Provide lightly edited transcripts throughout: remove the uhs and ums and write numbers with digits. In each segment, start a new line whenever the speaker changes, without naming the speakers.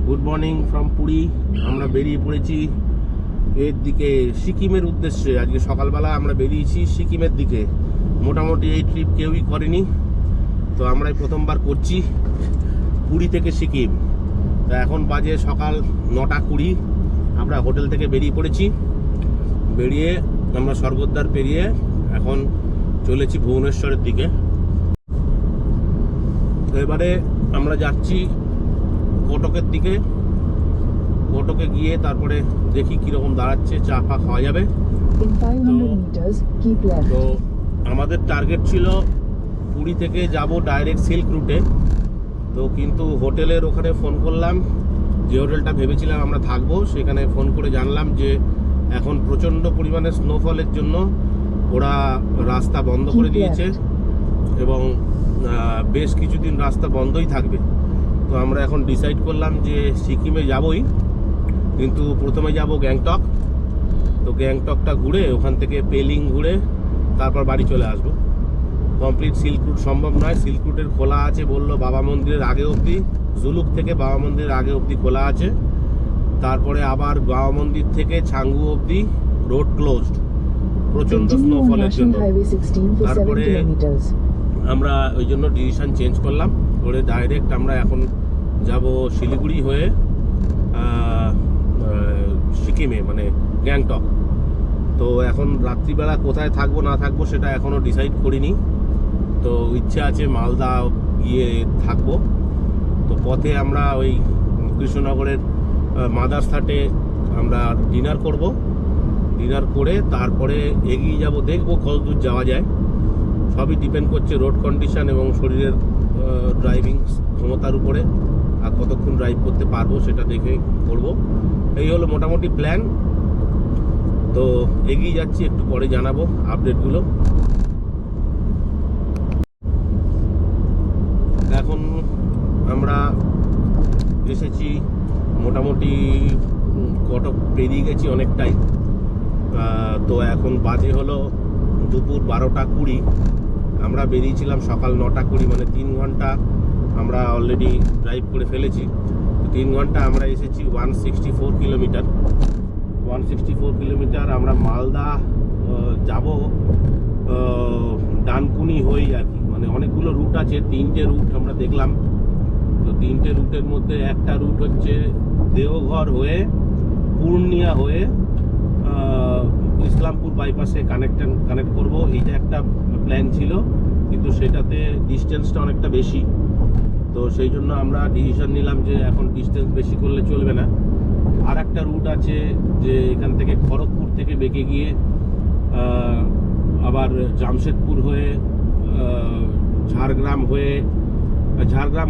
Good morning from Puri. আমরা বেরিয়ে পড়েছি এর দিকে সিকিমের উদ্দেশ্যে। আজকে সকালবেলা আমরা বেরিয়েছি সিকিমের দিকে। মোটামুটি এই ট্রিপ কেউই করেনি, তো আমরাই প্রথমবার করছি পুরী থেকে সিকিম। তো এখন বাজে সকাল 9:20। আমরা হোটেল থেকে বেরিয়ে পড়েছি। বেরিয়ে আমরা স্বর্গদ্বার পেরিয়ে এখন চলেছি ভুবনেশ্বরের দিকে। তো এবারে আমরা যাচ্ছি কটকের দিকে। কটকে গিয়ে তারপরে দেখি কিরকম দাঁড়াচ্ছে, চা ফা খাওয়া যাবে। তো আমাদের টার্গেট ছিল পুরী থেকে যাব ডাইরেক্ট সিল্ক রুটে। তো কিন্তু হোটেলের ওখানে ফোন করলাম, যে হোটেলটা ভেবেছিলাম আমরা থাকবো, সেখানে ফোন করে জানলাম যে এখন প্রচণ্ড পরিমাণে স্নোফলের জন্য ওরা রাস্তা বন্ধ করে দিয়েছে এবং বেশ কিছুদিন রাস্তা বন্ধই থাকবে। তো আমরা এখন ডিসাইড করলাম যে সিকিমে যাবই, কিন্তু প্রথমে যাব গ্যাংটক। তো গ্যাংটকটা ঘুরে ওখান থেকে পেলিং ঘুরে তারপর বাড়ি চলে আসবো। কমপ্লিট সিল্ক রুট সম্ভব নয়। সিল্ক রুটের খোলা আছে বললো বাবা মন্দিরের আগে অবধি, জুলুক থেকে বাবা মন্দিরের আগে অবধি খোলা আছে। তারপরে আবার বাবা মন্দির থেকে ছাঙ্গু অবধি রোড ক্লোজড প্রচণ্ড স্নোফলের জন্য। তারপরে আমরা ওই জন্য ডিসিশন চেঞ্জ করলাম করে ডাইরেক্ট আমরা এখন যাব শিলিগুড়ি হয়ে সিকিমে, মানে গ্যাংটক। তো এখন রাত্রিবেলা কোথায় থাকবো না থাকবো সেটা এখনও ডিসাইড করিনি। তো ইচ্ছা আছে মালদা গিয়ে থাকবো। তো পথে আমরা ওই কৃষ্ণনগরের মাদার্স হাটে আমরা ডিনার করব। ডিনার করে তারপরে এগিয়ে যাব, দেখবো কত দূর যাওয়া যায়। সবই ডিপেন্ড করছে রোড কন্ডিশন এবং শরীরের ড্রাইভিং ক্ষমতার উপরে, আর কতক্ষণ ড্রাইভ করতে পারবো সেটা দেখে করব। এই হলো মোটামুটি প্ল্যান। তো এগিয়ে যাচ্ছি, একটু পরে জানাবো আপডেটগুলো। এখন আমরা এসেছি মোটামুটি কটক পেরিয়ে গেছি অনেকটাই। তো এখন বাজে হলো দুপুর 12:20। আমরা বেরিয়েছিলাম সকাল 9:20, মানে 3 ঘন্টা আমরা অলরেডি ড্রাইভ করে ফেলেছি। 3 ঘন্টা আমরা এসেছি 164 কিলোমিটার। 164 কিলোমিটার আমরা মালদা যাব ডানকুনি হয়েই আর কি। মানে অনেকগুলো রুট আছে, 3টে রুট আমরা দেখলাম। তো 3টে রুটের মধ্যে একটা রুট হচ্ছে দেওঘর হয়ে পূর্ণিয়া হয়ে ইসলামপুর বাইপাসে কানেক্ট করব। এইটা একটা প্ল্যান ছিল, কিন্তু সেটাতে ডিস্টেন্সটা অনেকটা বেশি। তো সেই জন্য আমরা ডিসিশন নিলাম যে এখন ডিস্টেন্স বেশি করলে চলবে না। আর একটা রুট আছে যে এখান থেকে খড়গপুর থেকে বেঁকে গিয়ে আবার জামশেদপুর হয়ে ঝাড়গ্রাম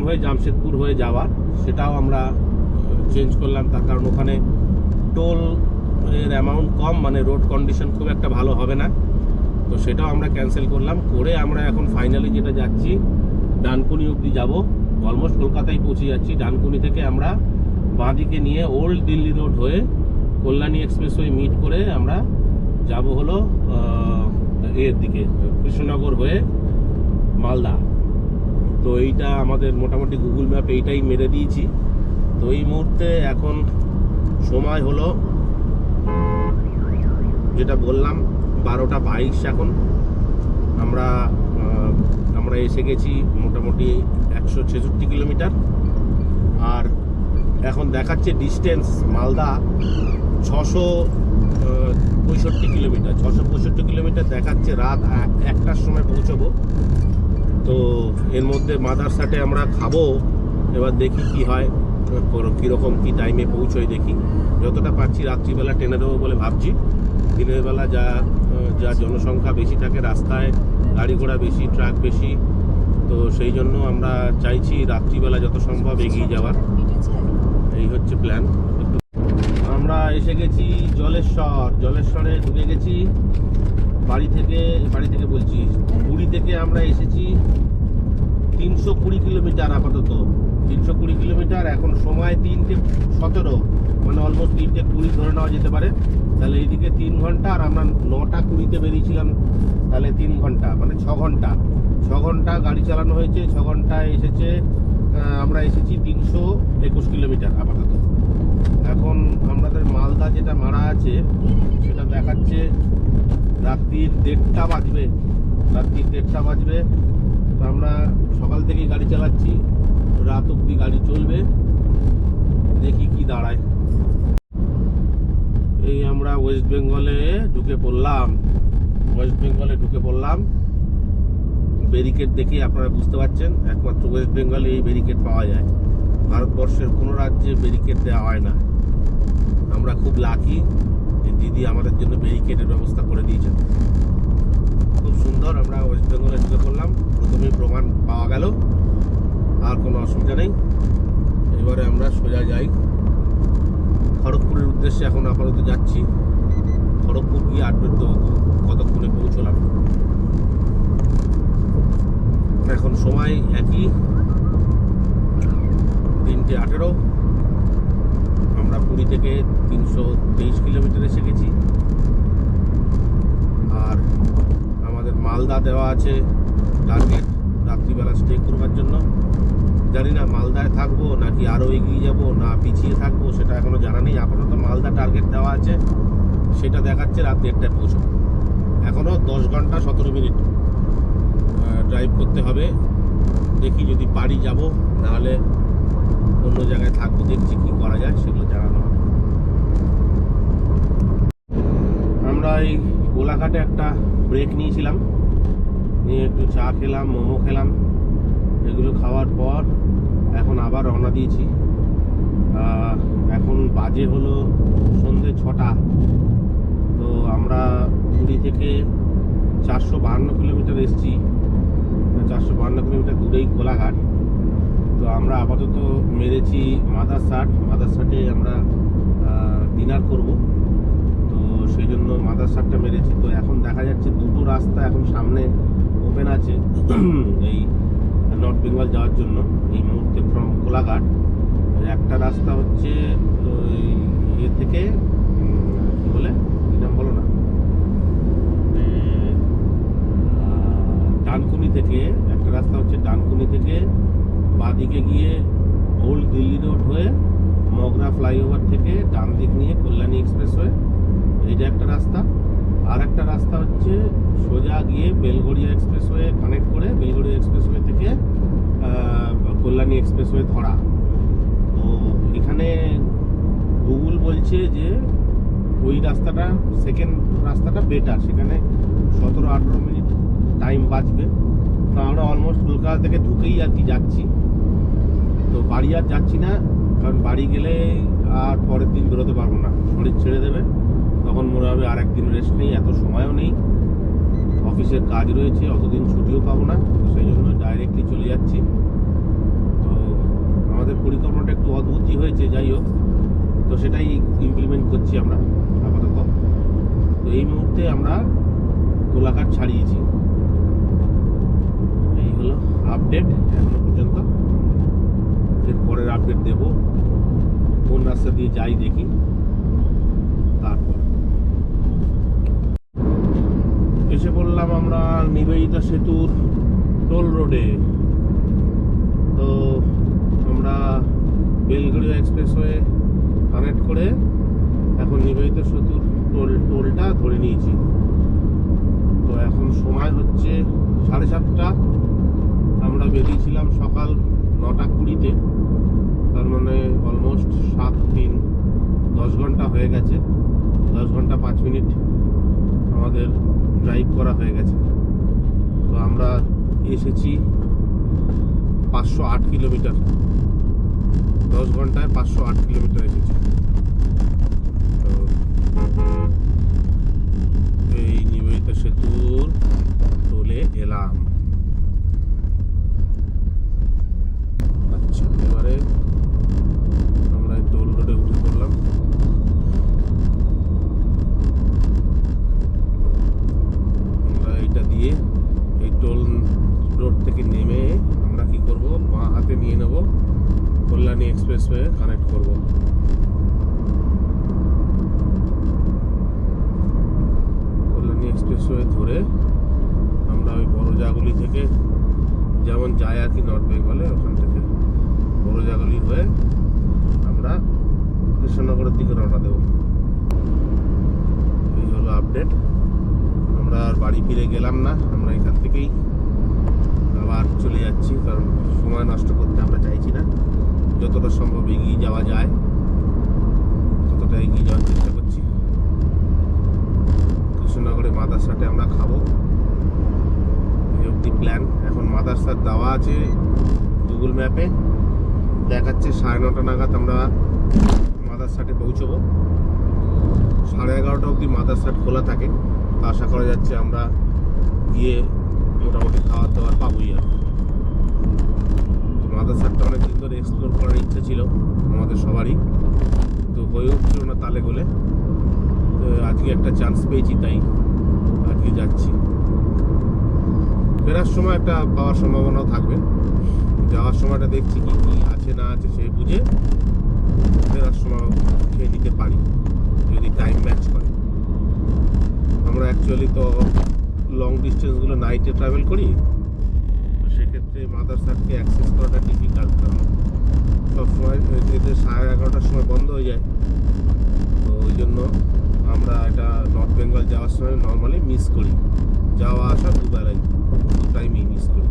হয়ে জামশেদপুর হয়ে যাওয়ার, সেটাও আমরা চেঞ্জ করলাম। তার কারণ ওখানে টোল এর অ্যামাউন্ট কম, মানে রোড কন্ডিশন খুব একটা ভালো হবে না। তো সেটাও আমরা ক্যান্সেল করলাম। করে আমরা এখন ফাইনালি যেটা যাচ্ছি ডানকুনি অবধি যাব। অলমোস্ট কলকাতায় পৌঁছে যাচ্ছি। ডানকুনি থেকে আমরা বাঁদিকে নিয়ে ওল্ড দিল্লি রোড হয়ে কল্যাণী এক্সপ্রেসওয়ে মিট করে আমরা যাব হলো এর দিকে কৃষ্ণনগর হয়ে মালদা। তো এইটা আমাদের মোটামুটি গুগল ম্যাপ এইটাই মেরে দিয়েছি। তো এই মুহূর্তে এখন সময় হলো যেটা বললাম 12:22। এখন আমরা এসে গেছি মোটামুটি 166 কিলোমিটার। আর এখন দেখাচ্ছে ডিস্টেন্স মালদা 665 কিলোমিটার। 665 কিলোমিটার দেখাচ্ছে। রাত 1টার সময় পৌঁছবো। তো এর মধ্যে মাদার্স হাটে আমরা খাবো। এবার দেখি কি হয়, কীরকম কি টাইমে পৌঁছোই দেখি। যতটা পাচ্ছি রাত্রিবেলা টেনে দেবো বলে ভাবছি। দিনের বেলা যা জনসংখ্যা বেশি থাকে, রাস্তায় গাড়ি ঘোড়া বেশি, ট্রাক বেশি। তো সেই জন্য আমরা চাইছি রাত্রিবেলা যত সম্ভব এগিয়ে যাওয়ার। এই হচ্ছে প্ল্যান। আমরা এসে গেছি জলেশ্বরে ঢুকে গেছি। বাড়ি থেকে বলছি পুরী থেকে আমরা এসেছি 320 কিলোমিটার আপাতত। 320 কিলোমিটার। এখন সময় 3:17, মানে অলমোস্ট 3:20 ধরে নেওয়া যেতে পারে। তাহলে এইদিকে 3 ঘন্টা, আর আমরা 9:20 বেরিয়েছিলাম, তাহলে 3 ঘন্টা, মানে 6 ঘন্টা। 6 ঘন্টা গাড়ি চালানো হয়েছে। 6 ঘন্টায় আমরা এসেছি 361 21 কিলোমিটার আপাতত। এখন আমাদের মালদা যেটা মারা আছে সেটা দেখাচ্ছে রাত্রির 1:30 বাজবে। তো আমরা সকাল থেকেই গাড়ি চালাচ্ছি, রাত অবধি গাড়ি চলবে, দেখি কি দাঁড়ায়। এই আমরা ওয়েস্ট বেঙ্গলে ঢুকে পড়লাম। ব্যারিকেড দেখে আপনারা বুঝতে পারছেন, একমাত্র ওয়েস্ট বেঙ্গলে এই ব্যারিকেড পাওয়া যায়, ভারতবর্ষের কোনো রাজ্যে ব্যারিকেড দেওয়া হয় না। আমরা খুব লাকি যে দিদি আমাদের জন্য ব্যারিকেডের ব্যবস্থা করে দিয়েছেন। খুব সুন্দর, আমরা ওয়েস্ট বেঙ্গলে ঢুকে পড়লাম, প্রথমেই প্রমাণ পাওয়া গেল, আর কোনো অসুবিধা নেই। এবারে আমরা সোজা যাই খড়গপুরের উদ্দেশ্যে। এখন আপাতত যাচ্ছি, খড়গপুর গিয়ে আপডেট দেবো কতক্ষণে পৌঁছলাম। এখন সময় একই, 3:18। আমরা পুরী থেকে 323 কিলোমিটার এসে গেছি। আর আমাদের মালদা দেওয়া আছে টার্গেট রাত্রিবেলা স্টে করবার জন্য। জানি না মালদায় থাকবো নাকি আরও এগিয়ে যাব না পিছিয়ে থাকবো, সেটা এখনো জানা নেই। আপাতত মালদা টার্গেট দেওয়া আছে, সেটা দেখাচ্ছে রাত 1:30টায় পৌঁছাবো। এখনও 10 ঘন্টা 17 মিনিট ড্রাইভ করতে হবে। দেখি যদি পারি যাব, নাহলে অন্য জায়গায় থাকবো, দেখছি কি করা যায়, সেগুলো জানানো হবে। আমরা এই কোলাঘাটে একটা ব্রেক নিয়েছিলাম, নিয়ে একটু চা খেলাম, মোমো খেলাম। এগুলো খাওয়ার পর এখন আবার রওনা দিয়েছি। এখন বাজে হলো সন্ধ্যে 6টা। তো আমরা পুরী থেকে 452 কিলোমিটার এসেছি, 452 কিলোমিটার দূরেই কোলাঘাট। তো আমরা আপাতত মেরেছি মাদারসাটে আমরা ডিনার করব, তো সেই জন্য মাদারসাটটা মেরেছি। তো এখন দেখা যাচ্ছে দুটো রাস্তা এখন সামনে ওপেন আছে এই নর্থ বেঙ্গল যাওয়ার জন্য এই মুহূর্তে ফ্রম কোলাঘাট। একটা রাস্তা হচ্ছে এ থেকে কি বলে, কি নাম বলো না, ডানকুনি থেকে একটা রাস্তা হচ্ছে, ডানকুনি থেকে বাঁদিকে গিয়ে ওল্ড দিল্লি রোড হয়ে মগরা ফ্লাইওভার থেকে ডান দিক নিয়ে কল্যাণী এক্সপ্রেসওয়ে, এইটা একটা রাস্তা। আর একটা রাস্তা হচ্ছে সোজা গিয়ে বেলগড়িয়া এক্সপ্রেসওয়ে কানেক্ট করে বেলগড়িয়া এক্সপ্রেসওয়ে থেকে কল্যাণী এক্সপ্রেসওয়ে ধরা। তো এখানে গুগল বলছে যে ওই রাস্তাটা, সেকেন্ড রাস্তাটা বেটার, সেখানে 17-18 মিনিট টাইম বাঁচবে। তো আমরা অলমোস্ট কলকাতা থেকে ঢুকেই আর কি যাচ্ছি। তো বাড়ি আর যাচ্ছি না, কারণ বাড়ি গেলে আর পরের দিন বেরোতে পারবো না, শরীর ছেড়ে দেবে। তখন মনে হবে আর একদিন রেস্ট নেই, এত সময়ও নেই, অফিসের কাজ রয়েছে, অতদিন ছুটিও পাবো না। তো সেই জন্য ডাইরেক্টলি চলে যাচ্ছি। তো আমাদের পরিকল্পনাটা একটু অদ্ভুতই হয়েছে, যাই হোক, তো সেটাই ইমপ্লিমেন্ট করছি আমরা আপাতত। তো এই মুহূর্তে আমরা কোলাঘাট ছাড়িয়েছি। এই হলো আপডেট এখনো পর্যন্ত। এর পরের আপডেট দেব, কোন রাস্তা দিয়ে যাই দেখি। তারপর এসে পড়লাম আমরা নিবেদিতা সেতুর টোল রোডে। তো আমরা বেলগড়িয়া এক্সপ্রেসওয়ে কানেক্ট করে এখন নিবেদিতা সেতুর টোলটা ধরে নিয়েছি। তো এখন সময় হচ্ছে 7:30। আমরা বেরিয়েছিলাম সকাল 9:20-তে, তার মানে অলমোস্ট 10 ঘন্টা হয়ে গেছে। 10 ঘন্টা 5 মিনিট আমাদের ড্রাইভ করা হয়ে গেছে। তো আমরা এসেছি 508 কিলোমিটার, 10 ঘন্টায় 508 কিলোমিটার এসেছি। তো এই নিবেদিতা সেতুর টোলে এলাম। আচ্ছা, এবারে আমরা টোল রোডে উঠে পড়লাম। আমরা এইটা দিয়ে এই টোল রোড থেকে নেমে আমরা কি করব, বাঁ হাতে নিয়ে নেব, কল্যাণী এক্সপ্রেসওয়ে কানেক্ট করব। কল্যাণী এক্সপ্রেসওয়ে ধরে আমরা ওই বড়জাগুলি থেকে, যেমন যায় আর কি নর্থ বেঙ্গলে, ওখান থেকে বড়জাগুলি হয়ে ব্যাঙ্গালোরের দিকে রওনা দেবো। এই হলো আপডেট। আমরা আর বাড়ি ফিরে গেলাম না, আমরা এখান থেকেই আবার চলে যাচ্ছি, কারণ সময় নষ্ট করতে আমরা চাইছি না। যতটা সম্ভব এগিয়ে যাওয়া যায় ততটা এগিয়ে যাওয়ার চেষ্টা করছি। কৃষ্ণনগরে মাদারসাটে আমরা খাবো, এই অবধি প্ল্যান। এখন মাদারসাট দেওয়া আছে গুগল ম্যাপে, দেখাচ্ছে 9:30 নাগাদ আমরা মাদারসাটে পৌঁছবো। 11:30 অবধি মাদারসাট খোলা থাকে, তো আশা করা যাচ্ছে আমরা গিয়ে মোটামুটি খাওয়ার দাওয়ার পাবোই। আর মাদারসাটটা অনেকদিন ধরে এক্সপ্লোর করার ইচ্ছা ছিল আমাদের সবারই, তো হয়ে উঠছিল না তালে গোলে। তো আজকে একটা চান্স পেয়েছি, তাই আজকে যাচ্ছি। ফেরার সময় একটা পাওয়ার সম্ভাবনাও থাকবে, যাওয়ার সময়টা দেখছি কি কি আছে না আছে সেই বুঝে ফেরার সময় খেয়ে নিতে পারি যদি টাইম ম্যাচ করে। আমরা অ্যাকচুয়ালি তো লং ডিস্টেন্সগুলো নাইটে ট্রাভেল করি, তো সেক্ষেত্রে মাদারসাটকে অ্যাক্সেস করাটা ডিফিকাল্ট, কারণ সবসময় এদের 11:30টার সময় বন্ধ হয়ে যায়। তো ওই জন্য আমরা এটা নর্থ বেঙ্গল যাওয়ার সময় নর্মালি মিস করি, যাওয়া আসা দুবেলাই, দু টাইমেই মিস করি।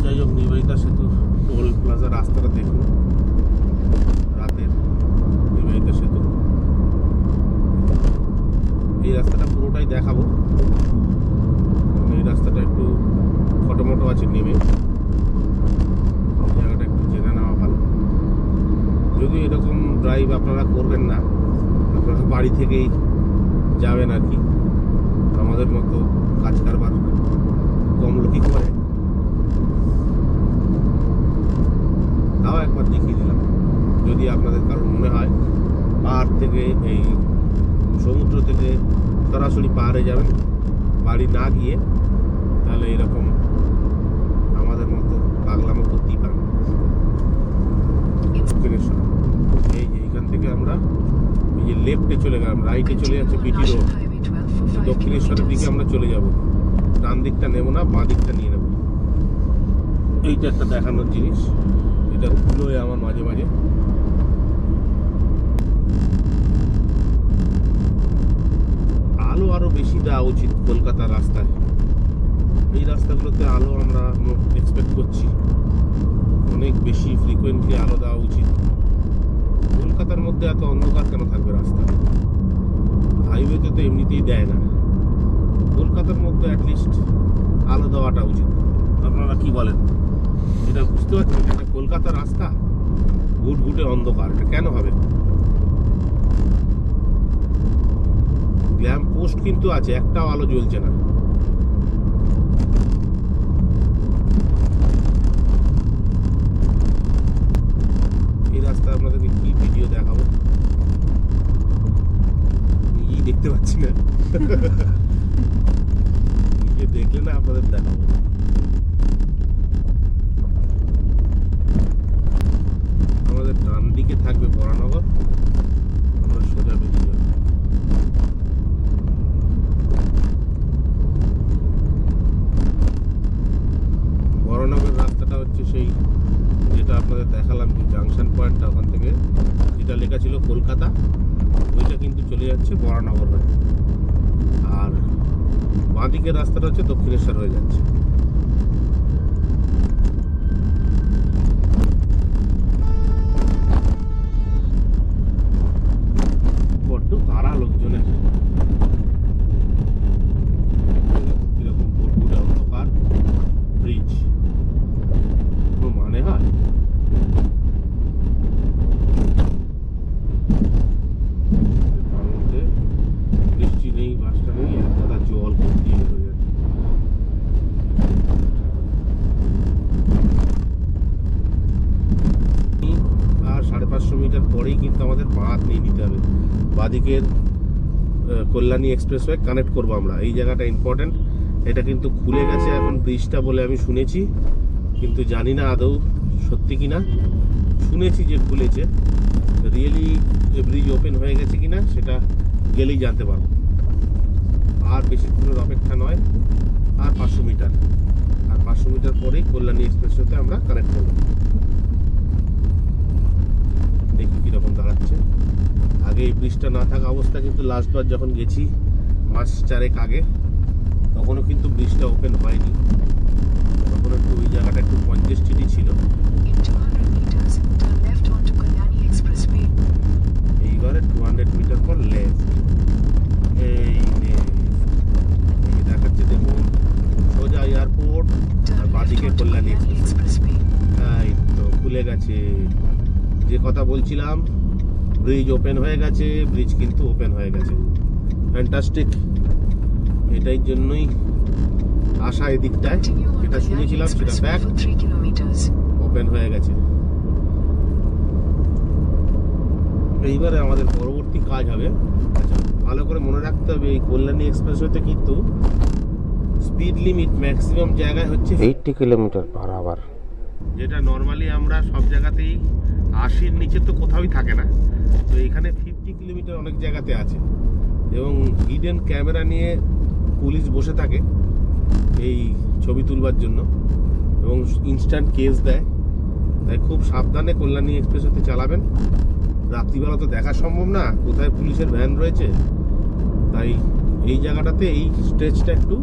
যাই হোক, নিবেদিতা সেতু টোল প্লাজা রাস্তাটা দেখুন, রাতের নিবেদিতা সেতু। এই রাস্তাটা পুরোটাই দেখাবো, এই রাস্তাটা একটু ফটোমটো আছে নেমে, জায়গাটা একটু জেনে নেওয়া ভালো। যদি এরকম ড্রাইভ আপনারা করবেন না, আপনারা বাড়ি থেকেই যাবেন আর কি, আমাদের মতো কাজ কারবার কম লোকই করে, তাও একবার দেখিয়ে দিলাম। যদি আপনাদের কারোর মনে হয় পাহাড় থেকে এই সমুদ্র থেকে সরাসরি পাহাড়ে যাবেন বাড়ি না গিয়ে, তাহলে এরকম আমাদের মতো পাগলামো করতেই পারেন। দক্ষিণেশ্বর, এই যে এইখান থেকে আমরা এই যে লেফটে চলে গেলাম, রাইটে চলে যাচ্ছে বিটি রোড, দক্ষিণেশ্বরের দিকে আমরা চলে যাব। ডান দিকটা নেব না, বাঁ দিকটা নিয়ে নেব। এইটা একটা দেখানোর জিনিস, এটা ভুলোয় আমার মাঝে মাঝে। আলো আরো বেশি দেওয়া উচিত কলকাতার রাস্তায়, এই রাস্তাগুলোতে আলো আমরা এক্সপেক্ট করছি অনেক বেশি ফ্রিকোয়েন্টলি আলো দেওয়া উচিত। কলকাতার মধ্যে এত অন্ধকার কেন থাকবে রাস্তা? হাইওয়েতে তো এমনিতেই দেয় না, কলকাতার মধ্যে অ্যাটলিস্ট আলো দেওয়াটা উচিত। আপনারা কি বলেন? এটা বুঝতে পারছেন, এটা কলকাতার রাস্তা, ঘুটঘুটে অন্ধকার, এটা কেন হবে? ল্যাম্প পোস্ট কিন্তু আছে, একটাও আলো জ্বলছে না। এই রাস্তা আপনাদেরকে কি ভিডিও দেখাবো, নিজেই দেখতে পাচ্ছি না, নিজে দেখলে না আপনাদের দেখাবো। আমাদের ডান দিকে থাকবে বরানগর, আমরা সোজা বেরিয়ে যাবো। বরানগর রাস্তাটা হচ্ছে সেই যেটা আপনাদের দেখালাম, যে জাংশন পয়েন্টটা, ওখান থেকে যেটা লেখা ছিল কলকাতা, ওইটা কিন্তু চলে যাচ্ছে বরানগর হয়ে, আর বাঁ দিকের রাস্তাটা হচ্ছে দক্ষিণেশ্বর হয়ে যাচ্ছে। বড্ড তারা লোকজনের, কিরকম ঘুটঘুটে অন্ধকার, ব্রিজ কোনো মানে হয়? বৃষ্টি নেই, বাসটা নেই, এক দাদা জল ভর্তি হয়ে যাচ্ছে। আর 550 মিটার পরেই কিন্তু আমাদের বাঁধ নিয়ে নিতে হবে, বাঁদিকের কল্যাণী এক্সপ্রেসওয়ে কানেক্ট করবো আমরা। এই জায়গাটা ইম্পর্টেন্ট, এটা কিন্তু খুলে গেছে এখন ব্রিজটা বলে আমি শুনেছি, কিন্তু জানি না আদৌ সত্যি কিনা। শুনেছি যে খুলেছে, রিয়েলি ব্রিজ ওপেন হয়ে গেছে কিনা সেটা গেলেই জানতে পারবো। আর বেশিক্ষণের অপেক্ষা নয়, আর 500 মিটার, আর 500 মিটার পরেই কল্যাণী এক্সপ্রেসওয়েতে আমরা কানেক্ট করব। এই ব্রিজটা না থাকা অবস্থা কিন্তু লাস্টবার যখন গেছি মাস 4 আগে, তখনও কিন্তু ব্রিজটা ওপেন হয়নি। তখন একটু ওই জায়গাটা একটু কনজেস্টেডই ছিল।
In 200 meters, turn left onto Kalyani Expressway.
এইবারে 200 মিটার পর লেফট, এই দেখাচ্ছে দেখুন, সোজা এয়ারপোর্ট আর
Turn
বাদিকে
left onto
Kalyani
Kalyani
express.
Expressway.
এই তো খুলে গেছে, যে কথা বলছিলাম, ব্রিজ ওপেন হয়ে গেছে। ব্রিজ কিন্তু ওপেন হয়ে গেছে, ফ্যান্টাস্টিক। এটাই জন্যই আশা এদিকটায়,
Continue on
যেটা
Kalyani
শুনেছিলাম সেটা
Expressway
fact,
for 3 kilometers.
Open হয়ে গেছে। এইবারে আমাদের পরবর্তী কাজ হবে, আচ্ছা ভালো করে মনে রাখতে হবে, এই কল্যাণী এক্সপ্রেসওয়েতে কিন্তু স্পিড লিমিট ম্যাক্সিমাম জায়গায় হচ্ছে 80 কিলোমিটার পার আওয়ার, যেটা নর্মালি আমরা সব জায়গাতেই 80-র নিচে তো কোথাওই থাকে না। তো এখানে 50 কিলোমিটার অনেক জায়গাতে আছে, এবং হিডেন ক্যামেরা নিয়ে পুলিশ বসে থাকে এই ছবি তুলবার জন্য, এবং ইনস্ট্যান্ট কেস দেয়। তাই খুব সাবধানে কল্যাণী এক্সপ্রেসওয়েতে চালাবেন। রাত্রিবেলা তো দেখা সম্ভব না কোথায় পুলিশের ভ্যান রয়েছে, তাই এই জায়গাটাতে এই স্ট্রেচটা একটু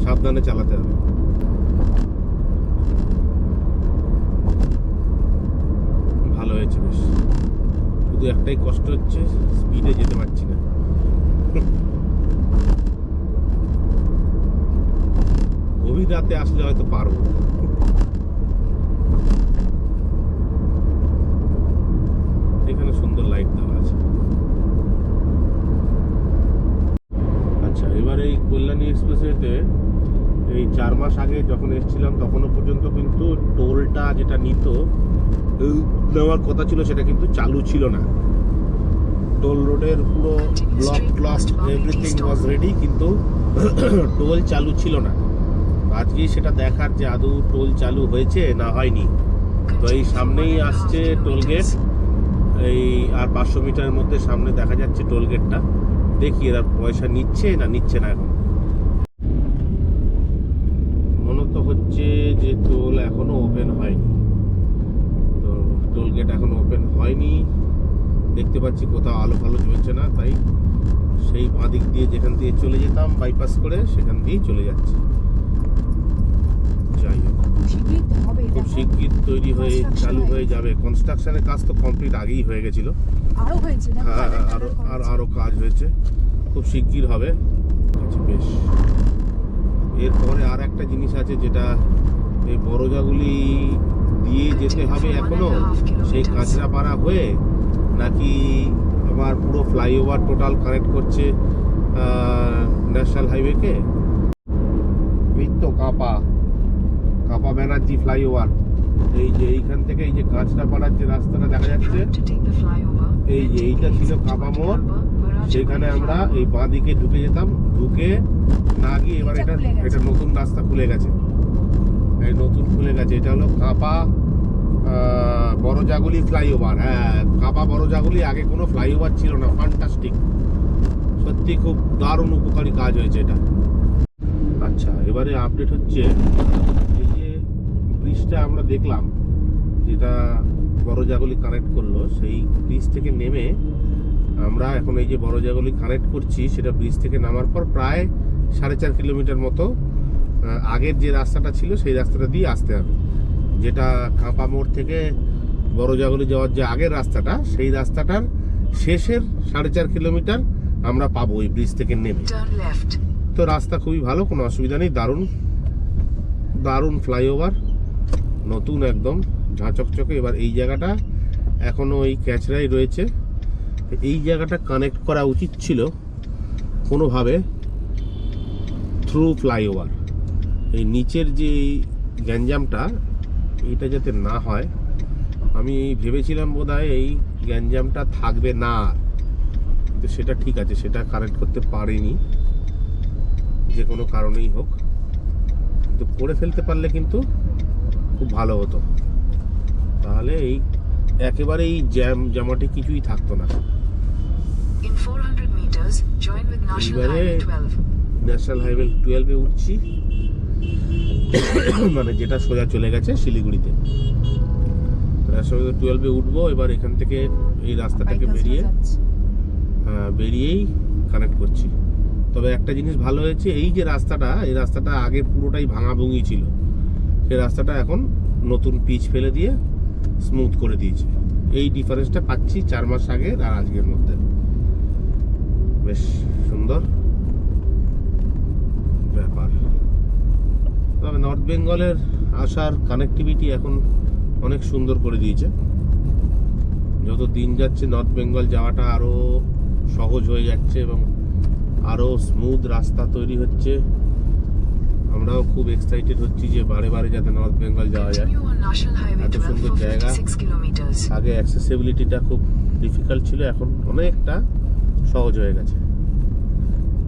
সাবধানে চালাতে হবে। ভালো হয়েছে বেশ, শুধু একটাই কষ্ট হচ্ছে, স্পিডে যেতে পারছি না। গভীর রাতে আসলে হয়তো পারবো। এখানে সুন্দর লাইট দেওয়া আছে। আচ্ছা, এবার এই কল্যাণী এক্সপ্রেসওয়েতে এই 4 মাস আগে যখন এসেছিলাম তখনও পর্যন্ত কিন্তু টোলটা যেটা নিত, নেওয়ার কথা ছিল, সেটা কিন্তু চালু ছিল না। টোল রোডের পুরো ব্লক এভরিথিং ওয়াজ রেডি, কিন্তু টোল চালু ছিল না। আজকেই সেটা দেখার যে আদৌ টোল চালু হয়েছে না হয়নি। তো এই সামনেই আসছে টোল গেট, এই আর 500 মিটারের মধ্যে সামনে দেখা যাচ্ছে টোল গেটটা। দেখি এরা পয়সা নিচ্ছে না নিচ্ছে না। এখন মনে তো হচ্ছে যে টোল এখনো ওপেন হয়নি, তো টোল গেট এখনো ওপেন হয়নি। দেখতে পাচ্ছি কোথাও আলো ফালো জ্বলছে না, তাই সেই বাঁ দিক দিয়ে যেখান দিয়ে চলে যেতাম বাইপাস করে, সেখান দিয়েই চলে যাচ্ছে। যাই হোক, খুব শিগগির তৈরি হয়ে চালু হয়ে যাবে। কনস্ট্রাকশনের কাজ তো কমপ্লিট আগেই হয়ে গেছিল, আরো কাজ হয়েছে, খুব শিগগির হবে। আচ্ছা বেশ, এরপরে আর একটা জিনিস আছে, যেটা এই বড়জাগুলি দিয়ে যেতে হবে এখনো, সেই কাঁচরাপাড়া হয়ে, নাকি আবার পুরো ফ্লাইওভার টোটাল কানেক্ট করছে ন্যাশনাল হাইওয়েকে। এই তো কাপা ব্যানার্জি ফ্লাইওভার, এই যে এইখান থেকে এই যে কাঁচরাপাড়ার যে রাস্তাটা দেখা যাচ্ছে, এই যে এইটা ছিল কাপা মোড়। সেখানে আমরা এই বাঁ দিকে ঢুকে যেতাম, ঢুকে না গিয়ে এবার এটা নতুন রাস্তা খুলে গেছে, এই নতুন খুলে গেছে। এটা হলো কাপা বড়জাগুলি ফ্লাইওভার। হ্যাঁ, কাপা বড়জাগুলি আগে কোনো ফ্লাইওভার ছিল না। ফ্যান্টাস্টিক, সত্যি খুব দারুণ উপকারী কাজ হয়েছে এটা। আচ্ছা, এবারে আপডেট হচ্ছে, এই যে ব্রিজটা আমরা দেখলাম যেটা বড়জাগুলি কানেক্ট করলো, সেই ব্রিজ থেকে নেমে আমরা এখন এই যে বড়জাগুলি কানেক্ট করছি, সেটা ব্রিজ থেকে নামার পর প্রায় 4.5 কিলোমিটার মতো আগের যে রাস্তাটা ছিল সেই রাস্তাটা দিয়ে আসতে হবে। যেটা কাঁপা মোড় থেকে বড়জাগুলি যাওয়ার যে আগের রাস্তাটা, সেই রাস্তাটার শেষের 4.5 কিলোমিটার আমরা পাবো এই ব্রিজ থেকে নেমে। তো রাস্তা খুবই ভালো, কোনো অসুবিধা নেই, দারুণ ফ্লাইওভার, নতুন একদম ঝাঁচকচকে। এবার এই জায়গাটা এখনো ওই ক্যাচরাই রয়েছে, এই জায়গাটা কানেক্ট করা উচিত ছিল কোনোভাবে থ্রু ফ্লাইওভার। এই নিচের যে গ্যাঞ্জামটা, এইটা যাতে না হয়, আমি ভেবেছিলাম বোধহয় এই গ্যাঞ্জামটা থাকবে না, কিন্তু সেটা ঠিক আছে, সেটা কানেক্ট করতে পারিনি যে কোনো কারণেই হোক, কিন্তু করে ফেলতে পারলে কিন্তু খুব ভালো হতো। তাহলে এই একেবারে এই জামাটি কিছুই থাকতো না। এবারে ন্যাশনাল হাইওয়ে 12-এ উঠছি, মানে যেটা সোজা চলে গেছে শিলিগুড়িতে। ন্যাশনাল হাইওয়ে 12-এ উঠবো। এবার এখান থেকে এই রাস্তাটাকে বেরিয়ে বেরিয়েই কানেক্ট করছি। তবে একটা জিনিস ভালো হয়েছে, এই যে রাস্তাটা, এই রাস্তাটা আগে পুরোটাই ভাঙাভুঙি ছিল, সেই রাস্তাটা এখন নতুন পিচ ফেলে দিয়ে স্মুথ করে দিয়েছে। এই ডিফারেন্সটা পাচ্ছি 4 মাস আগে আর আজকের মধ্যে। বেশ সুন্দর ব্যাপার। তবে নর্থ বেঙ্গলের আসার কানেক্টিভিটি এখন অনেক সুন্দর করে দিয়েছে। যত দিন যাচ্ছে নর্থ বেঙ্গল যাওয়াটা আরও সহজ হয়ে যাচ্ছে এবং আরও স্মুথ রাস্তা তৈরি হচ্ছে। আমরাও খুব এক্সাইটেড হচ্ছি যে বারে বারে যাতে নর্থ বেঙ্গল যাওয়া যায়।
Continue on National Highway
এত
12
সুন্দর
for
জায়গা।
56 kilometers.
আগে অ্যাক্সেসিবিলিটিটা খুব ডিফিকাল্ট ছিল, এখন অনেকটা সহজ হয়ে গেছে।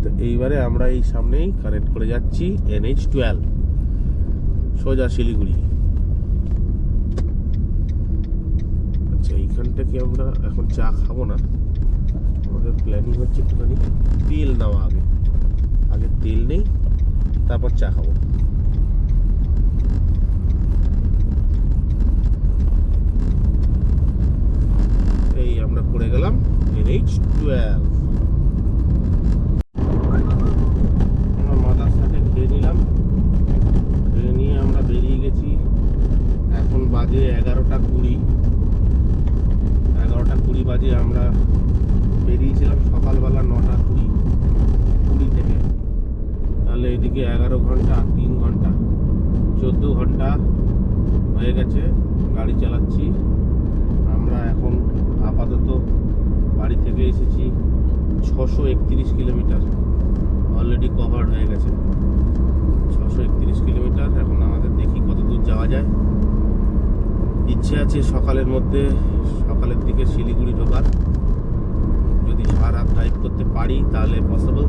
তো এইবারে আমরা এই সামনেই কানেক্ট করে যাচ্ছি NH12 সোজা শিলিগুড়ি। আচ্ছা, এইখানটা কি আমরা এখন চা খাবো না, আমাদের প্ল্যানিং হচ্ছে একটুখানি তেল নেওয়া। আগে তেল নেই, তারপর চা খাবো। এই আমরা পড়ে গেলাম NH12। আমরা মাদারসাতে খেয়ে নিলাম, খেয়ে নিয়ে আমরা বেরিয়ে গেছি। এখন বাজে 11টা 20। 11টা 20 বাজে। আমরা বেরিয়েছিলাম সকালবেলা 9টা 20 থেকে। তাহলে এদিকে 11 ঘন্টা, 3 ঘন্টা, 14 ঘন্টা হয়ে গেছে গাড়ি চালাচ্ছি। আমরা এখন আপাতত বাড়ি থেকে এসেছি 631 কিলোমিটার অলরেডি কভার হয়ে গেছে। 631 কিলোমিটার। এখন আমাদের দেখি কত দূর যাওয়া যায়। ইচ্ছে আছে সকালের মধ্যে, সকালের দিকে শিলিগুড়ি ঢোকার। যদি সারা রাত ড্রাইভ করতে পারি তাহলে পসিবল,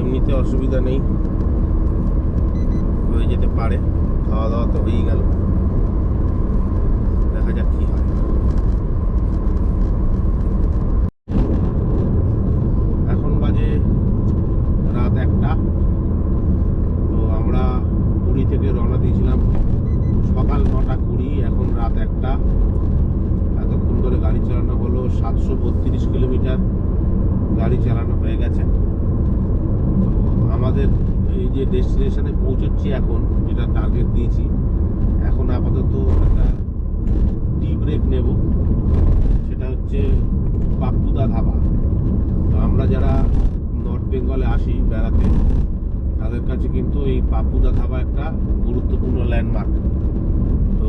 এমনিতে অসুবিধা নেই, হয়ে যেতে পারে। খাওয়া দাওয়া তো হয়েই গেল, দেখা যাক কি হয়। এখন বাজে রাত 1টা। তো আমরা পুরী থেকে রওনা দিয়েছিলাম সকাল 9টা 20, এখন রাত 1টা। এতক্ষণ ধরে গাড়ি চালানো হলো 732 কিলোমিটার গাড়ি চালানো হয়ে গেছে। তো আমাদের এই যে ডেস্টিনেশনে পৌঁছচ্ছি এখন, যেটা টার্গেট দিয়েছি, এখন আপাতত একটা টি ব্রেক নেব। সেটা হচ্ছে পাপ্পুদা ধাবা। তো আমরা যারা নর্থ বেঙ্গলে আসি বেড়াতে, তাদের কাছে কিন্তু এই পাপ্পুদা ধাবা একটা গুরুত্বপূর্ণ ল্যান্ডমার্ক। তো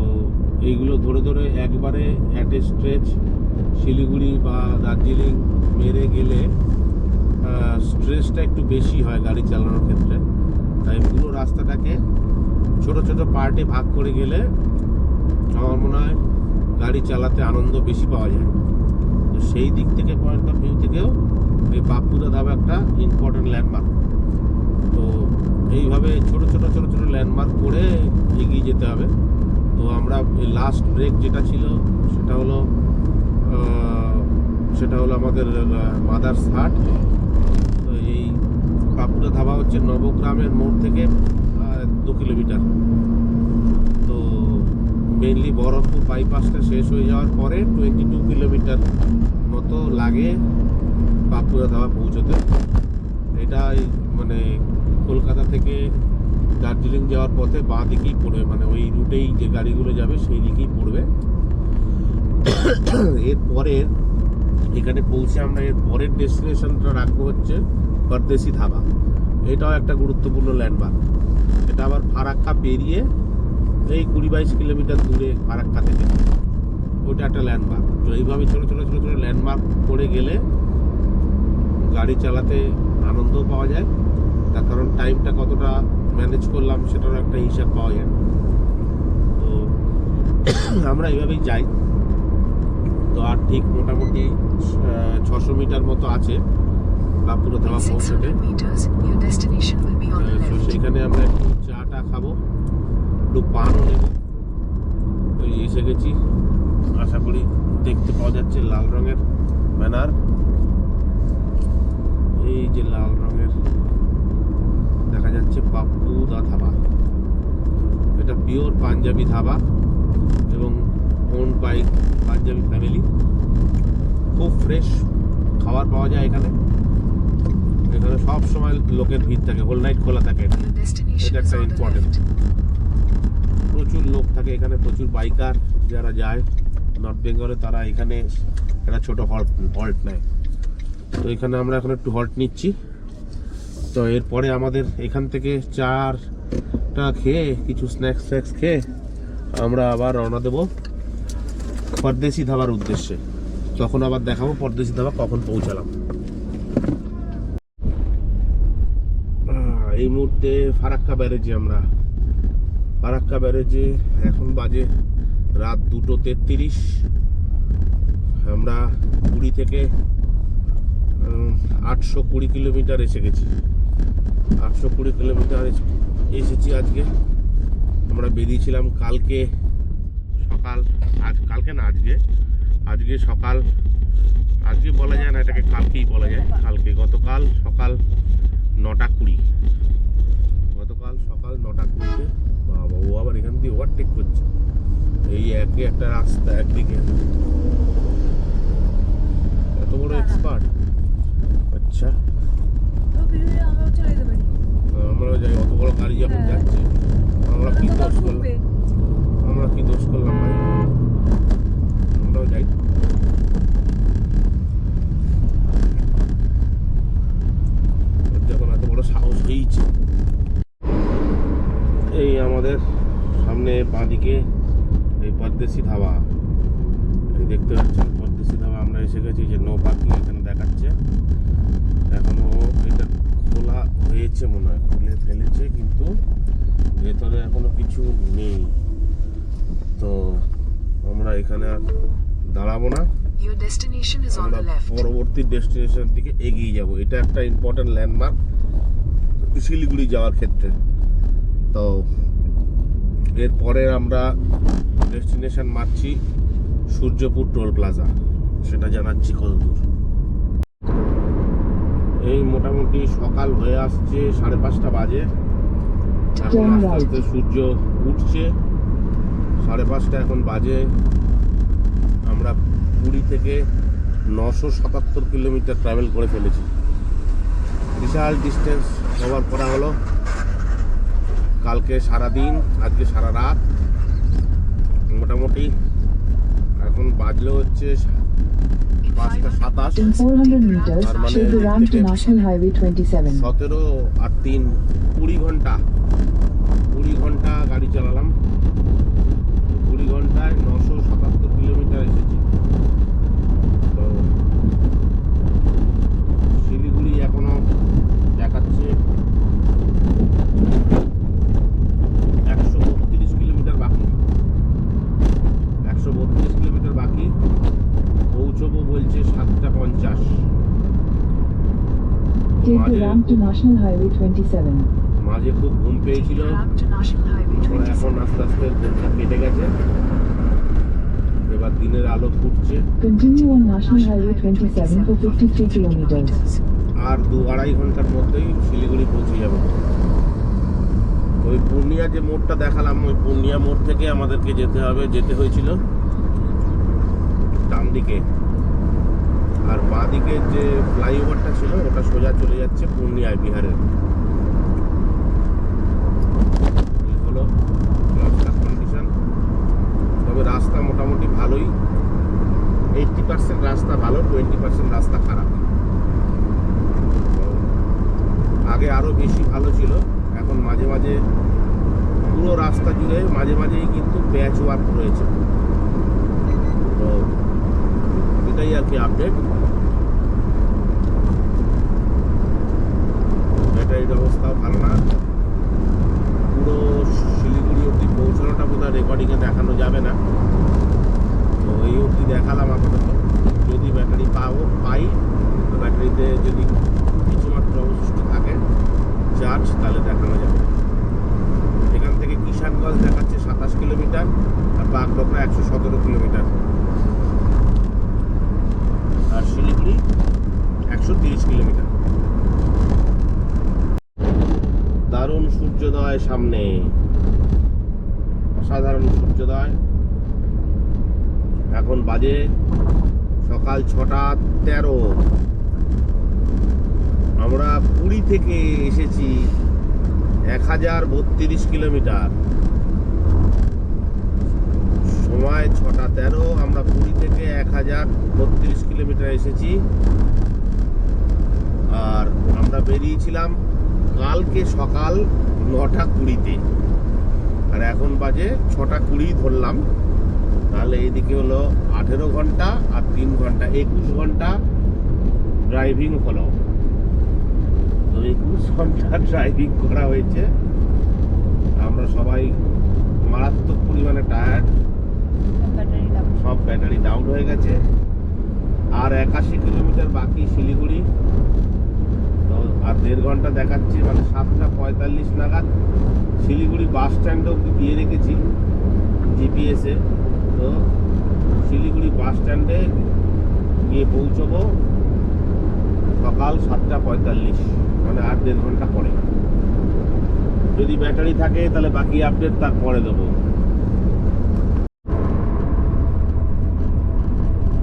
এইগুলো ধরে ধরে একবারে অ্যাট এ স্ট্রেচ শিলিগুড়ি বা দার্জিলিং মেরে গেলে স্ট্রেসটা একটু বেশি হয় গাড়ি চালানোর ক্ষেত্রে। তাই পুরো রাস্তাটাকে ছোট ছোট পার্টে ভাগ করে গেলে আমার মনে হয় গাড়ি চালাতে আনন্দ বেশি পাওয়া যায়। তো সেই দিক থেকে, পয়েন্ট অফ ভিউ থেকেও এই পাপ্পুদা ধাবা একটা ইম্পর্টেন্ট ল্যান্ডমার্ক। তো এইভাবে ছোট ছোট ছোট ছোট ল্যান্ডমার্ক করে এগিয়ে যেতে হবে। তো আমরা এই লাস্ট ব্রেক যেটা ছিল সেটা হলো আমাদের মাদারসাট। তো এই পাপ্পুদা ধাবা হচ্ছে নবগ্রামের মোড় থেকে 2 কিলোমিটার। তো মেনলি বহরমপুর বাইপাসটা শেষ হয়ে যাওয়ার পরে 22 কিলোমিটার মতো লাগে পাপ্পুদা ধাবা পৌঁছতে। এটা মানে কলকাতা থেকে দার্জিলিং যাওয়ার পথে বাঁ দিকেই পড়বে, মানে ওই রুটেই যে গাড়িগুলো যাবে সেই দিকেই পড়বে। এরপরের এখানে পৌঁছে আমরা এর পরের ডেস্টিনেশনটা রাখবো হচ্ছে পরদেশি ধাবা। এটাও একটা গুরুত্বপূর্ণ ল্যান্ডমার্ক। এটা আবার ফারাক্কা পেরিয়ে এই 20-22 কিলোমিটার দূরে ফারাক্কা থেকে, ওটা একটা ল্যান্ডমার্ক। তো এইভাবে ছোটো ছোটো ছোটো ছোটো ল্যান্ডমার্ক করে গেলে গাড়ি চালাতে আনন্দও পাওয়া যায়, তার কারণ টাইমটা কতটা ম্যানেজ করলাম সেটারও একটা হিসাব পাওয়া যায়। তো আমরা এইভাবেই যাই। তো আর ঠিক মোটামুটি 600 মিটার মতো আছে পাপ্পুদা ধাবা
In
পৌঁছতে।
600 meters, your destination will be on the
তো
left.
সেখানে আমরা একটু চাটা খাবো, একটু পানও নেব। তো এসে গেছি, আশা করি দেখতে পাওয়া যাচ্ছে লাল রঙের ব্যানার। এই যে লাল রঙের দেখা যাচ্ছে পাপ্পুদা ধাবা। এটা পিওর পাঞ্জাবি ধাবা এবং ওন বাই পাঞ্জাবি ফ্যামিলি। খুব ফ্রেশ খাবার পাওয়া যায় এখানে। এখানে সব সময় লোকের ভিড় থাকে, হোল নাইট খোলা থাকে।
Your destination
এটা
is
একটা
on the
ইম্পর্টেন্ট।
left.
প্রচুর লোক থাকে এখানে, প্রচুর বাইকার যারা যায় নর্থ বেঙ্গলে, তারা এখানে একটা ছোট হল্ট নেয়। তো এখানে আমরা এখন একটু হল্ট নিচ্ছি। তো এরপরে আমাদের এখান থেকে চাটা খেয়ে কিছু স্ন্যাক্স খেয়ে আমরা আবার রওনা দেবো পরদেশি ধাবার উদ্দেশ্যে। তখন আবার দেখাবো পরদেশি ধাবা কখন পৌঁছালাম। এই মুহূর্তে ফারাক্কা ব্যারেজে আমরা। ফারাক্কা ব্যারেজে এখন বাজে রাত 2:33। আমরা পুরী থেকে 820 কিলোমিটার এসে গেছি। 820 কিলোমিটার এসেছি আজকে। আমরা বেরিয়েছিলাম কালকে সকাল, কালকে না আজকে সকাল, আজকে বলা যায় না, এটাকে কালকেই বলা যায়। গতকাল সকাল 9:20। গতকাল সকাল 9:20-তে বাবা, ও আবার এখান দিয়ে ওভারটেক করছে। এই একে একটা রাস্তা একদিকে, এত বড় এক্সপার্ট। আচ্ছা, আমরাও যাই, অত বড় গাড়ি যখন যাচ্ছে। আমরা কি দোষ করলাম ভাই, আমরাও যাই। যখন এত বড় সাহস হয়েছে। এই আমাদের সামনে বাঁদিকে এই পরদেশি ধাবা, এই দেখতে পাচ্ছেন পরদেশি ধাবা। আমরা এসে গেছি, যে নো পার্কিং এখানে দেখাচ্ছে। এখনো এটা খোলা হয়েছে মনে হয়, খুলে ফেলেছে, কিন্তু ভেতরে এখনো কিছু নেই। তো আমরা এখানে আর দাঁড়াবো না,
Your destination is on
আমরা
the left.
পরবর্তী ডেস্টিনেশনের দিকে এগিয়ে যাব। এটা একটা ইম্পর্টেন্ট ল্যান্ডমার্ক শিলিগুড়ি যাওয়ার ক্ষেত্রে। তো এরপরে আমরা ডেস্টিনেশন মারছি সূর্যপুর টোল প্লাজা, সেটা জানাচ্ছি কতদূর। এই মোটামুটি সকাল হয়ে আসছে, 5:30 বাজে। এখন আস্তে আস্তে সূর্য উঠছে, 5:30 এখন বাজে। আমরা পুরী থেকে 977 কিলোমিটার ট্রাভেল করে ফেলেছি। বিশাল ডিস্টেন্স কভার করা হলো। কালকে সারাদিন, আজকে সারা রাত। মোটামুটি এখন বাজলো হচ্ছে
In
5:27।
In 400 meters, take the ramp to National Highway 27.
17 আর 3 20 ঘন্টা গাড়ি চালালাম। 20 ঘন্টায় 977 কিলোমিটার এসেছি। তো শিলিগুড়ি এখনো দেখাচ্ছে 132 কিলোমিটার বাকি। 132 কিলোমিটার বাকি, পৌঁছবো বলছে 7:50।
Take the ramp to National Highway 27.
মাঝে খুব ঘুম পেয়েছিল,
Taking ramp to National Highway
এখন
27.
আস্তে আস্তে ঘুমটা কেটে গেছে। এবার দিনের আলো ফুটছে।
Continue on National Highway 27 for 53 kilometers.
আর 2-2.5 ঘন্টার মধ্যেই শিলিগুড়ি পৌঁছে যাবো। ওই পূর্ণিয়া যে মোড়টা দেখালাম, ওই পূর্ণিয়া মোড় থেকে আমাদেরকে যেতে হয়েছিল ডান দিকে, আর বাঁ দিকে যে ফ্লাইওভারটা ছিল ওটা সোজা চলে যাচ্ছে পূর্ণিয়ায়, বিহারের। এই হলো রাস্তার কন্ডিশন। তবে রাস্তা মোটামুটি ভালোই, 80% রাস্তা ভালো, 20% রাস্তা খারাপ। আগে আরো বেশি ভালো ছিল, এখন মাঝে মাঝে পুরো রাস্তা জুড়ে মাঝে মাঝেই কিন্তু প্যাচ ওয়ার্ক রয়েছে। তো এটাই আর কি আপডেট। ব্যাটারির অবস্থাও ভালো না। পুরো শিলিগুড়ি অবধি পৌঁছানোটা বোধহয় রেকর্ডিংয়ে দেখানো যাবে না। তো এই অবধি দেখালাম আপাতত। যদি ব্যাটারি পাই, তো ব্যাটারিতে যদি কিছুমাত্র অবশিষ্ট থাকে চার্জ, তাহলে দেখানো যাবে। এখান থেকে কিষানগঞ্জ দেখাচ্ছে 27 কিলোমিটার, আর বাগডোগরা 117 কিলোমিটার, আর শিলিগুড়ি 130 কিলোমিটার। দারুণ সূর্যোদয় সামনে, অসাধারণ সূর্যোদয়। এখন বাজে সকাল 6:13। আমরা পুরী থেকে এসেছি 1032 কিলোমিটার, সময় 6:13। আমরা পুরী থেকে 1032 কিলোমিটার এসেছি, আর আমরা বেরিয়েছিলাম কালকে সকাল 9:20-তে, আর এখন বাজে 6:20 ধরলাম। তাহলে এইদিকে হলো 18 ঘন্টা আর 3 ঘন্টা, 21 ঘন্টা ড্রাইভিং হলো। তো 21 ঘন্টা ড্রাইভিং করা হয়েছে। আমরা সবাই মারাত্মক পরিমাণে টায়ার্ড, সব ব্যাটারি ডাউন হয়ে গেছে। আর 81 কিলোমিটার বাকি শিলিগুড়ি। তো আর 1.5 ঘন্টা দেখাচ্ছে, মানে 7:45 নাগাদ শিলিগুড়ি বাস স্ট্যান্ডে অব্দি দিয়ে রেখেছি জিপিএসে। তো শিলিগুড়ি বাস স্ট্যান্ডে গিয়ে পৌঁছবো সকাল 7:45, মানে আর 1.5 ঘন্টা পরে। যদি ব্যাটারি থাকে তাহলে বাকি আপডেট তারপরে দেবো।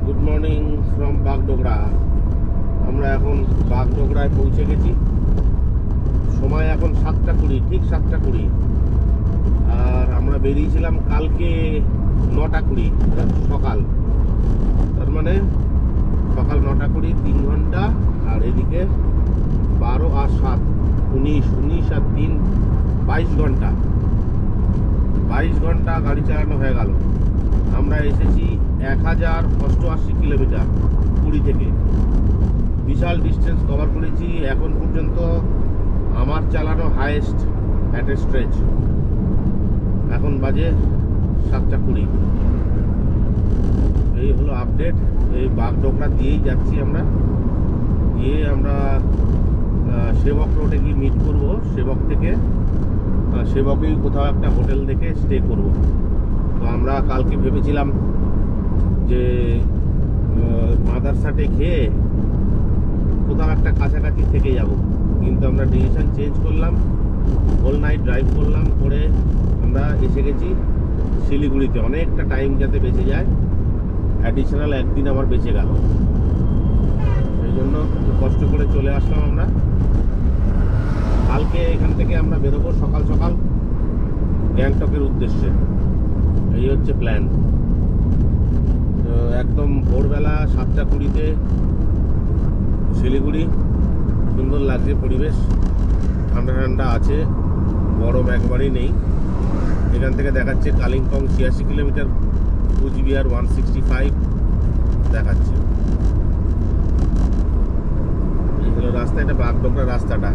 Good morning from Bagdogra. আমরা এখন বাগডোগরায় পৌঁছে গেছি। সময় এখন 7:20, ঠিক 7:20। আর আমরা বেরিয়েছিলাম কালকে 9:20 সকাল, তার মানে সকাল 9:20, 3 ঘন্টা। আর এদিকে 12 আর 7 19 আর 3 22 ঘন্টা, 22 ঘন্টা গাড়ি চালানো হয়ে গেল। আমরা এসেছি 1088 কিলোমিটার পুরী থেকে। বিশাল ডিস্টেন্স কভার করেছি এখন পর্যন্ত, আমার চালানো হাইয়েস্ট অ্যাট এ স্ট্রেচ। এখন বাজে 7:20। এই হলো আপডেট। এই বাগডোগরা দিয়েই যাচ্ছি আমরা। গিয়ে আমরা সেবক রোডে গিয়ে মিট করব। সেবক থেকে সেবকেই কোথাও একটা হোটেল দেখে স্টে করব। তো আমরা কালকে ভেবেছিলাম যে মাদারসাটে খেয়ে কোথাও একটা কাছাকাছি থেকে যাব, কিন্তু আমরা ডিসিশন চেঞ্জ করলাম। হোল নাইট ড্রাইভ করলাম, করে আমরা এসে গেছি শিলিগুড়িতে। অনেকটা টাইম যাতে বেঁচে যায়, অ্যাডিশনাল একদিন আমার বেঁচে গেল। সেই জন্য একটু কষ্ট করে চলে আসলাম আমরা। কালকে এখান থেকে আমরা বেরোবো সকাল সকাল গ্যাংটকের উদ্দেশ্যে। এই হচ্ছে প্ল্যান। তো একদম ভোরবেলা 7:20-তে শিলিগুড়ি। সুন্দর লাগছে পরিবেশ, ঠান্ডা ঠান্ডা আছে, গরম একবারই নেই। এখান থেকে দেখাচ্ছে কালিম্পং 86 কিলোমিটার, কুচবিহার 165 দেখাচ্ছে। এই হলো রাস্তা, এটা বাগডোগরা রাস্তাটা।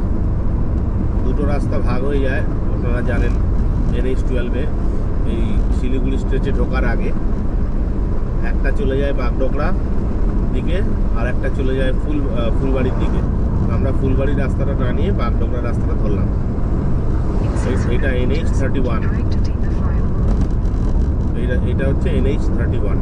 দুটো রাস্তা ভাগ হয়ে যায়, আপনারা জানেন। NH-12-এ এই শিলিগুড়ি স্টেশনে ঢোকার আগে একটা চলে যায় বাগডোগরা দিকে, আর একটা চলে যায় ফুলবাড়ির দিকে। আমরা ফুলবাড়ির রাস্তাটা না নিয়ে বাগডোগরা রাস্তাটা ধরলাম। এটা NH-31,
Direct to take the flyover.
এটা হচ্ছে NH-31।